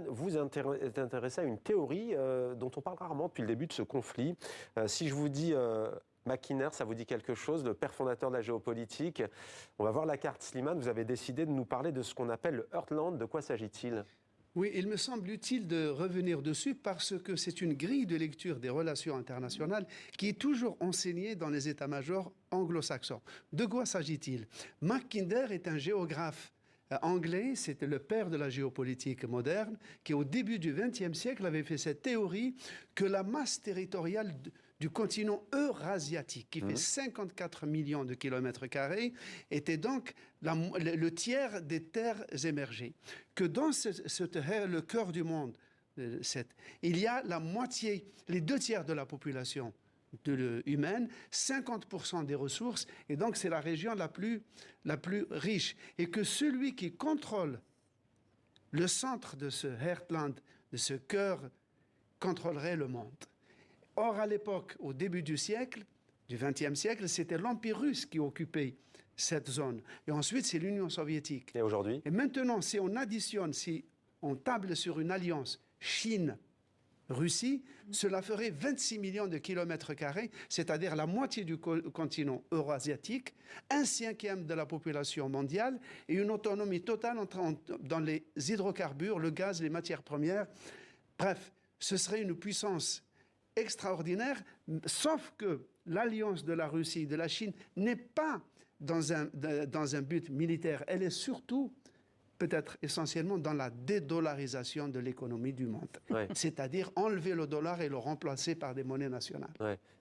Vous êtes intéressé à une théorie dont on parle rarement depuis le début de ce conflit. Si je vous dis Mackinder, ça vous dit quelque chose, le père fondateur de la géopolitique. On va voir la carte. Slimane, vous avez décidé de nous parler de ce qu'on appelle le Heartland. De quoi s'agit-il? Oui, il me semble utile de revenir dessus parce que c'est une grille de lecture des relations internationales qui est toujours enseignée dans les états-majors anglo-saxons. De quoi s'agit-il? Mackinder est un géographe anglais, c'était le père de la géopolitique moderne, qui au début du XXe siècle avait fait cette théorie que la masse territoriale du continent eurasiatique, qui fait 54 millions de kilomètres carrés, était donc le tiers des terres émergées. Que dans le cœur du monde, il y a la moitié, les 2 tiers de la population humaine, 50% des ressources, et donc c'est la région la plus riche. Et que celui qui contrôle le centre de ce heartland, de ce cœur, contrôlerait le monde. Or, à l'époque, au début du siècle, du XXe siècle, c'était l'Empire russe qui occupait cette zone. Et ensuite, c'est l'Union soviétique. Et aujourd'hui? Et maintenant, si on additionne, si on table sur une alliance Chine, Russie, cela ferait 26 millions de kilomètres carrés, c'est-à-dire la moitié du continent eurasiatique, 1/5 de la population mondiale et une autonomie totale dans les hydrocarbures, le gaz, les matières premières. Bref, ce serait une puissance extraordinaire, sauf que l'alliance de la Russie et de la Chine n'est pas dans un but militaire, elle est surtout peut-être essentiellement dans la dédollarisation de l'économie du monde. Ouais. C'est-à-dire enlever le dollar et le remplacer par des monnaies nationales. Ouais.